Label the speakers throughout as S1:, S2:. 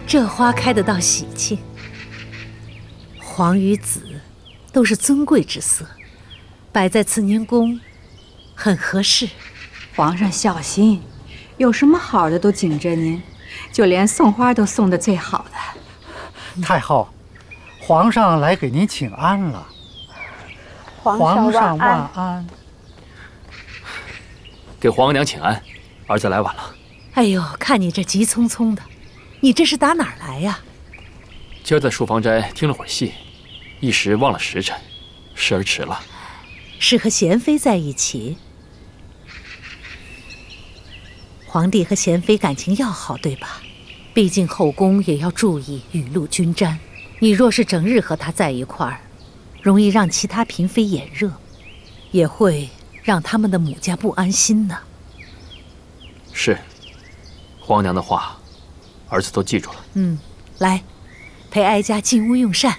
S1: 这花开得到喜庆，黄与紫都是尊贵之色，摆在慈宁宫很合适。
S2: 皇上孝心，有什么好的都紧着您，就连送花都送的最好的。
S3: 太后，皇上来给您请安了。
S4: 皇上万安。
S5: 给皇娘请安，儿子来晚了。
S1: 哎呦，看你这急匆匆的，你这是打哪儿来呀？
S5: 今儿在漱芳斋听了会儿戏，一时忘了时辰，事儿迟了。
S1: 是和贤妃在一起？皇帝和贤妃感情要好，对吧？毕竟后宫也要注意雨露均沾。你若是整日和他在一块儿，容易让其他嫔妃眼热，也会让他们的母家不安心呢。
S5: 是，皇娘的话，儿子都记住了。
S1: 来，陪哀家进屋用膳。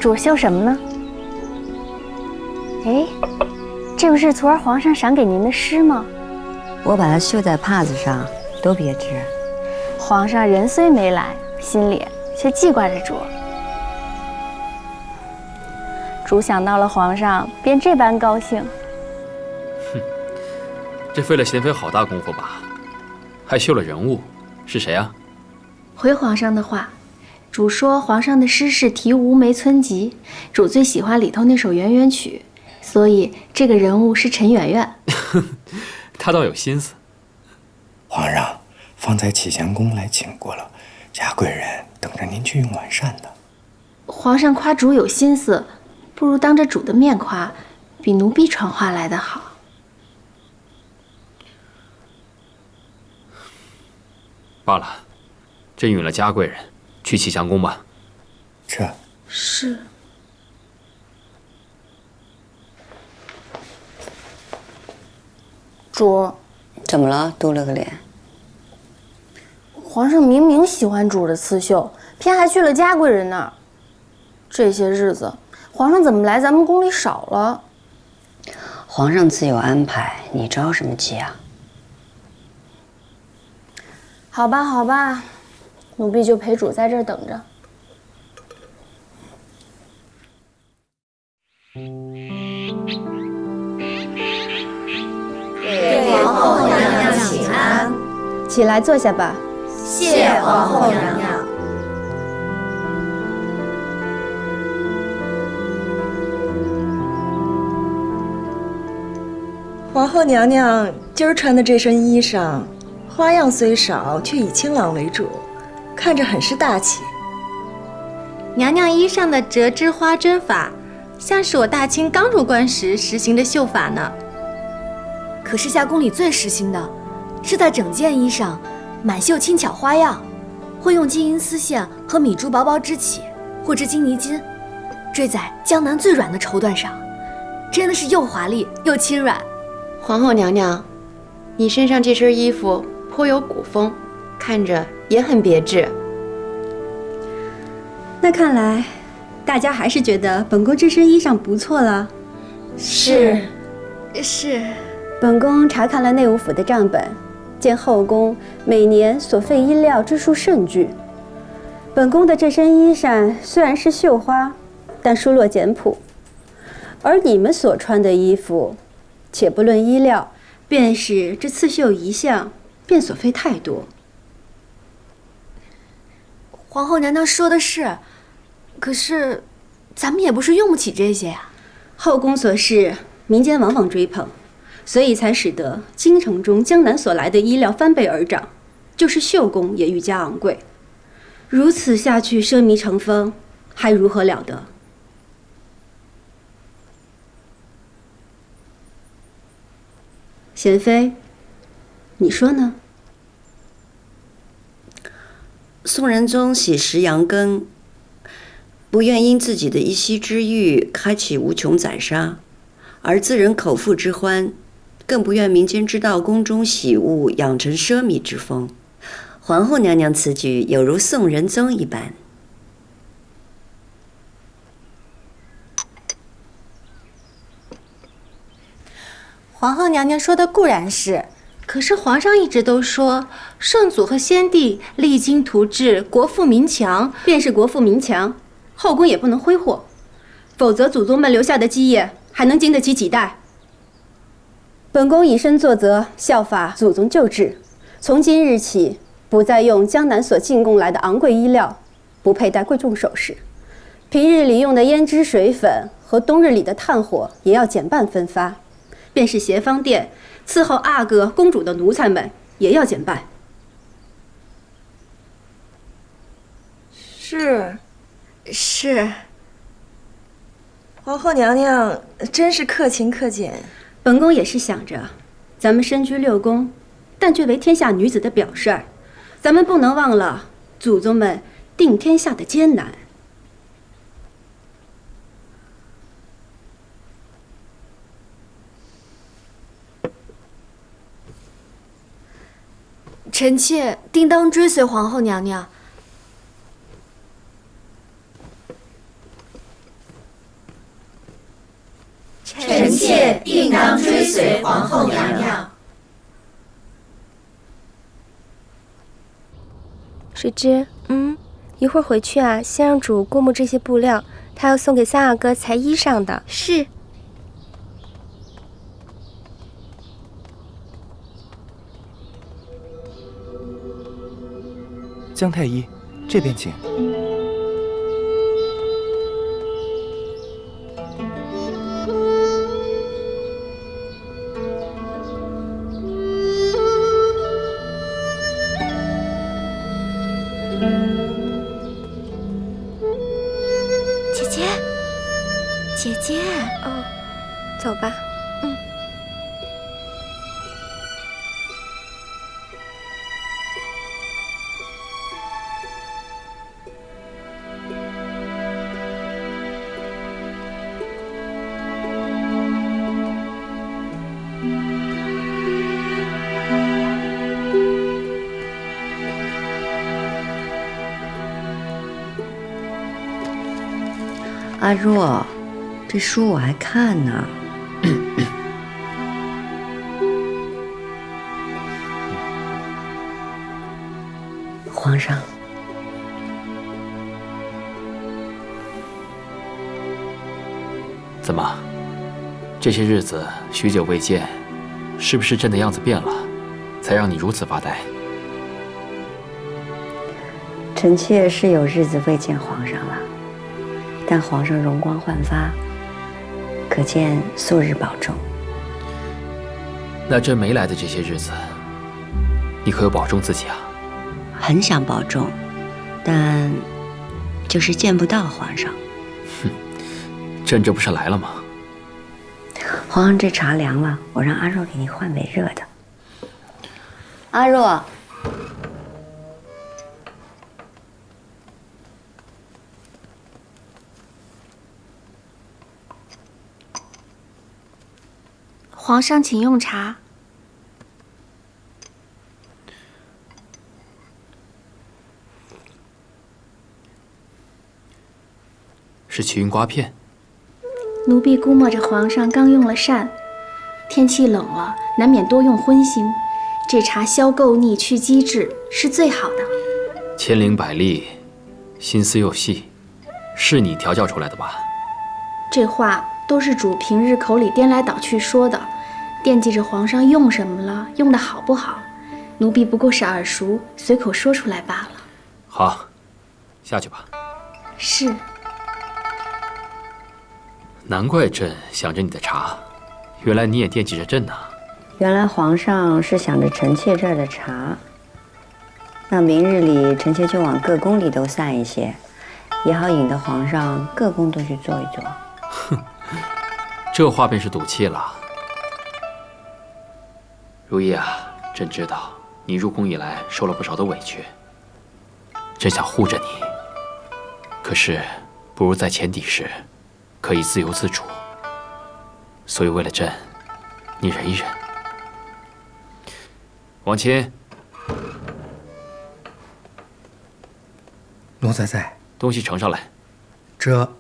S4: 主绣什么呢？哎，这不是昨儿皇上赏给您的诗吗？
S6: 我把它绣在帕子上，多别致。
S4: 皇上人虽没来，心里却记挂着主。主想到了皇上，便这般高兴。
S5: 这费了贤妃好大功夫吧？还绣了人物，是谁啊？
S4: 回皇上的话，主说皇上的诗是题《吴梅村集》，主最喜欢里头那首圆圆曲，所以这个人物是陈圆圆。
S5: 他倒有心思。
S7: 皇上方才启祥宫来请过了，嘉贵人等着您去用晚膳呢。
S4: 皇上夸主有心思，不如当着主的面夸，比奴婢传话来得好。
S5: 罢了，朕允了嘉贵人，去启祥宫吧。
S7: 这
S4: 是。主，
S6: 怎么了？嘟了个脸。
S4: 皇上明明喜欢主的刺绣，偏还去了嘉贵人那儿。这些日子，皇上怎么来咱们宫里少了？
S6: 皇上自有安排，你着什么急啊？
S4: 好吧，好吧，奴婢就陪主在这儿等着。
S8: 给皇后娘娘请安。
S4: 起来坐下吧。
S8: 谢皇后娘娘。
S9: 皇后娘娘今儿穿的这身衣裳，花样虽少，却以清朗为主，看着很是大气。
S10: 娘娘衣上的折枝花针法，像是我大清刚入关时实行的绣法呢。
S11: 可是夏宫里最实行的，是在整件衣上满绣轻巧花样，会用金银丝线和米珠薄薄织起，或织金泥金，缀在江南最软的绸缎上，真的是又华丽又轻软。
S12: 皇后娘娘，你身上这身衣服颇有古风，看着也很别致。
S13: 那看来，大家还是觉得本宫这身衣裳不错了。
S11: 是。
S13: 本宫查看了内务府的账本，见后宫每年所费衣料之数甚巨。本宫的这身衣衫虽然是绣花，但疏落简朴，而你们所穿的衣服，且不论衣料，便是这刺绣一项，便所费太多。
S11: 皇后娘娘说的是，可是咱们也不是用不起这些呀。
S13: 后宫所事，民间往往追捧，所以才使得京城中江南所来的衣料翻倍而涨，就是绣工也愈加昂贵。如此下去，奢靡成风，还如何了得？贤妃，你说呢？
S14: 宋仁宗喜食羊羹，不愿因自己的一夕之欲开启无穷宰杀，而自人口腹之欢，更不愿民间知道宫中喜物养成奢靡之风。皇后娘娘此举有如宋仁宗一般。
S10: 皇后娘娘说的固然是，可是皇上一直都说圣祖和先帝励精图治，国富民强。
S13: 便是国富民强，后宫也不能挥霍，否则祖宗们留下的基业还能经得起几代？本宫以身作则，效法祖宗旧制，从今日起不再用江南所进贡来的昂贵衣料，不佩戴贵重首饰，平日里用的胭脂水粉和冬日里的炭火也要减半分发。便是协芳殿伺候阿哥、公主的奴才们也要减半。
S9: 是。皇后娘娘真是克勤克俭。
S13: 本宫也是想着，咱们身居六宫，但却为天下女子的表率，咱们不能忘了祖宗们定天下的艰难。
S11: 臣妾定当追随皇后娘娘。
S8: 臣妾定当追随皇后娘娘。
S15: 水之，一会儿回去啊，先让主过目这些布料，他要送给三阿哥裁衣裳的。
S10: 是。
S7: 姜太医，这边请。
S15: 姐姐，走吧。
S6: 阿若，这书我还看呢。皇上，
S5: 怎么？这些日子许久未见，是不是朕的样子变了，才让你如此发呆？
S6: 臣妾是有日子未见皇上了，但皇上容光焕发，可见素日保重。
S5: 那朕没来的这些日子，你可有保重自己啊？
S6: 很想保重，但就是见不到皇上。
S5: 哼，朕这不是来了吗？
S6: 皇上，这茶凉了，我让阿若给你换杯热的。阿若，
S4: 皇上请用茶。
S5: 是奇云瓜片。
S4: 奴婢估摸着皇上刚用了膳，天气冷了，难免多用荤腥。这茶消垢腻、去积滞，是最好的。
S5: 千灵百丽，心思又细，是你调教出来的吧？
S4: 这话都是主平日口里颠来倒去说的，惦记着皇上用什么了，用的好不好。奴婢不过是耳熟，随口说出来罢了。
S5: 好，下去吧。
S4: 是。
S5: 难怪朕想着你的茶，原来你也惦记着朕呢。
S6: 原来皇上是想着臣妾这儿的茶，那明日里臣妾就往各宫里都散一些，也好引得皇上各宫都去坐一坐。
S5: 哼，这话便是赌气了。如意啊，朕知道你入宫以来受了不少的委屈，朕想护着你，可是不如在前底时可以自由自主，所以为了朕，你忍一忍，王亲，
S7: 奴才在。
S5: 东西呈上来。
S7: 这。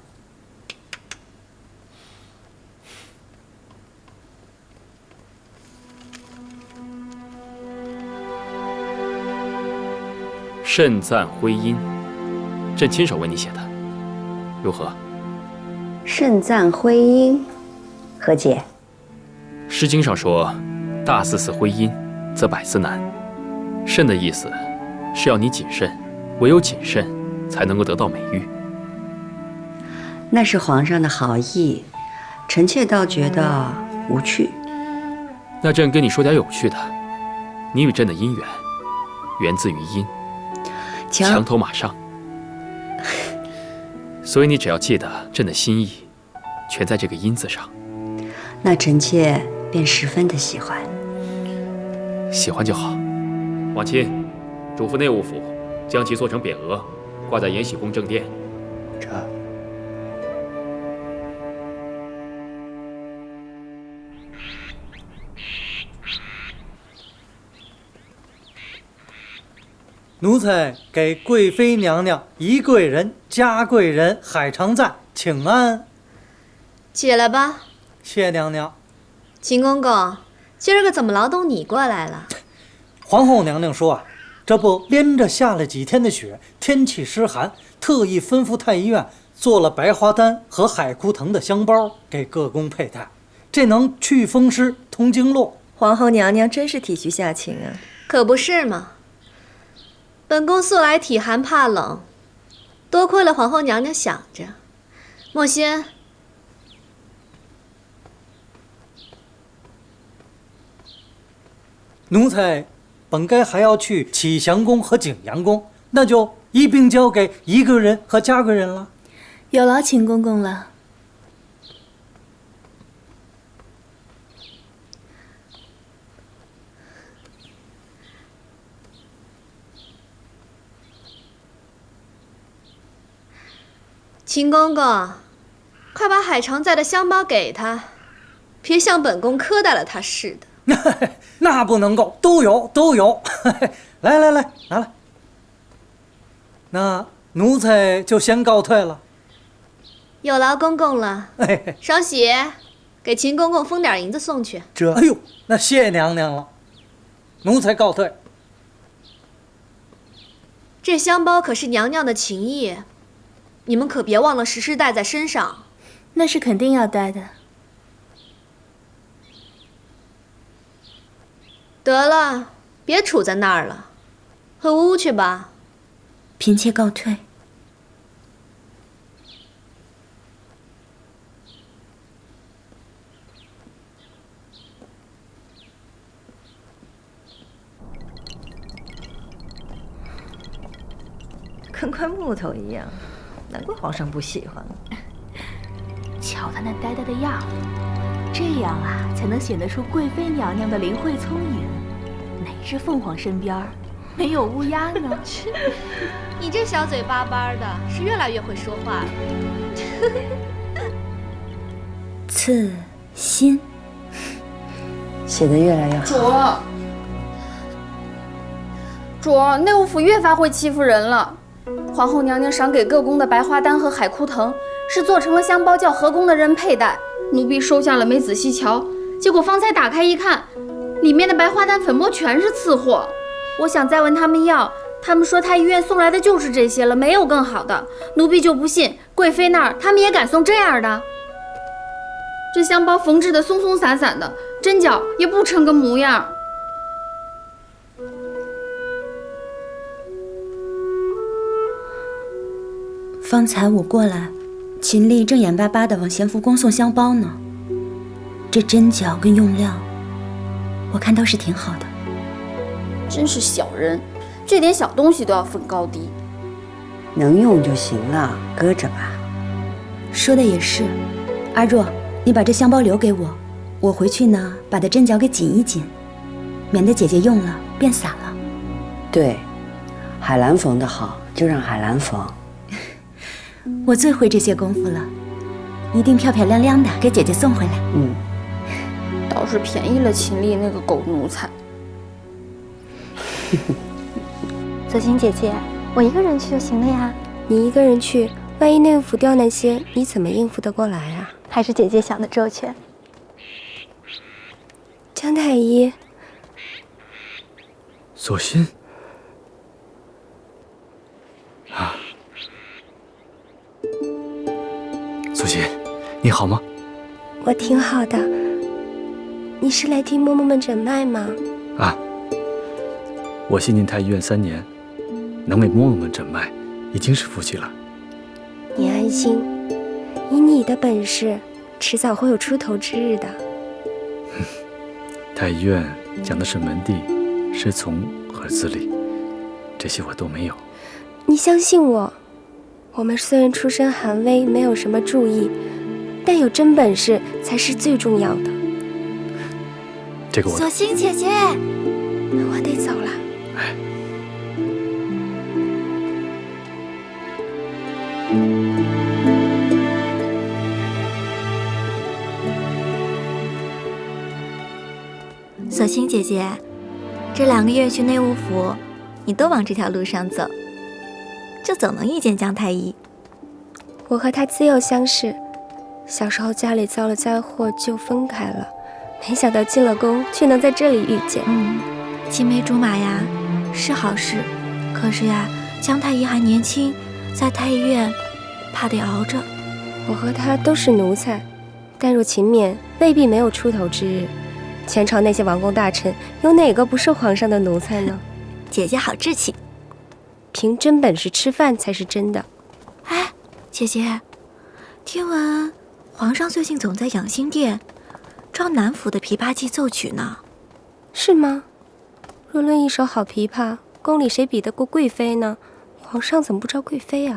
S5: 甚赞徽音，朕亲手为你写的，如何？
S6: 甚赞徽音，何解？
S5: 《诗经》上说：“大司司徽音，则百司难。”慎的意思是要你谨慎，唯有谨慎才能够得到美誉。
S6: 那是皇上的好意，臣妾倒觉得无趣。
S5: 那朕跟你说点有趣的。你与朕的姻缘，源自于音。墙头马上，所以你只要记得朕的心意，全在这个音字上。
S6: 那臣妾便十分的喜欢。
S5: 喜欢就好。王亲，嘱咐内务府将其做成匾额，挂在延禧宫正殿。
S7: 这。
S3: 奴才给贵妃娘娘宜贵人、嘉贵人海常在请安。
S11: 起来吧。
S3: 谢娘娘。
S11: 秦公公，今儿个怎么老董你过来了？
S3: 皇后娘娘说啊，这不连着下了几天的雪，天气湿寒，特意吩咐太医院做了白花丹和海枯藤的香包给各宫佩戴，这能祛风湿、通经络。
S9: 皇后娘娘真是体恤下情啊。
S11: 可不是嘛。本宫素来体寒怕冷，多亏了皇后娘娘想着。莫心，
S3: 奴才本该还要去启祥宫和景阳宫，那就一并交给宜贵人和嘉贵人了。
S16: 有劳秦公公了。
S11: 秦公公，快把海常在的香包给他，别像本宫苛待了他似的。
S3: 那不能够，都有。来，拿来。那奴才就先告退了。
S11: 有劳公公了。双喜，给秦公公封点银子送去。
S3: 哎呦，那谢娘娘了。奴才告退。
S11: 这香包可是娘娘的情意。你们可别忘了时时带在身上。
S16: 那是肯定要带的。
S11: 得了，别杵在那儿了，回屋去吧。
S6: 嫔妾告退。
S9: 跟块木头一样。难怪皇上不喜欢。
S16: 瞧他那呆呆的样子，这样啊才能显得出贵妃娘娘的灵慧聪颖。哪只凤凰身边没有乌鸦呢？
S11: 你这小嘴巴巴的，是越来越会说话了。
S6: 刺心，写得越来越好。
S17: 主儿，内务府越发会欺负人了。皇后娘娘赏给各宫的白花丹和海枯藤，是做成了香包，叫何宫的人佩戴。奴婢收下了，没仔细瞧，结果方才打开一看，里面的白花丹粉末全是次货。我想再问他们要，他们说太医院送来的就是这些了，没有更好的。奴婢就不信，贵妃那儿他们也敢送这样的。这香包缝制的松松散散的，针脚也不成个模样。
S6: 方才我过来，秦丽正眼巴巴地往咸福宫送香包呢。这针脚跟用料，我看都是挺好的。
S17: 真是小人，这点小东西都要分高低。
S6: 能用就行了，搁着吧。说的也是，阿若，你把这香包留给我，我回去呢把它针脚给紧一紧，免得姐姐用了变散了。对，海兰缝的好，就让海兰缝。我最会这些功夫了，一定漂漂亮亮的给姐姐送回来。
S17: 倒是便宜了秦丽那个狗奴才。
S15: 左心姐姐，我一个人去就行了呀。你一个人去，万一内务府调那些，你怎么应付得过来啊？还是姐姐想的周全。姜太医，
S18: 左心啊，左心，你好吗？
S15: 我挺好的。你是来替嬷嬷们诊脉吗？
S18: 啊，我信进太医院3年，能为嬷嬷们诊脉，已经是福气了。
S15: 你安心，以你的本事，迟早会有出头之日的。
S18: 太医院讲的是门第、师从和资历，这些我都没有。
S15: 你相信我，我们虽然出身寒微，没有什么注意，但有真本事才是最重要的。
S18: 这个我。
S15: 左心姐姐，我得走了。
S18: 哎。
S11: 左心姐姐，这2个月去内务府，你都往这条路上走，就总能遇见姜太医。
S15: 我和他自幼相识，小时候家里遭了灾祸就分开了，没想到进了宫却能在这里遇见。
S11: 青梅竹马呀，是好事。可是呀，姜太医还年轻，在太医院怕得熬着。
S15: 我和他都是奴才，但若勤勉，未必没有出头之日。前朝那些王公大臣，有哪个不是皇上的奴才呢？
S11: 姐姐好志气，
S15: 凭真本事吃饭才是真的。
S11: 哎，姐姐，听闻皇上最近总在养心殿召南府的琵琶伎奏曲呢。
S15: 是吗？若论一手好琵琶，宫里谁比得过贵妃呢？皇上怎么不招贵妃啊？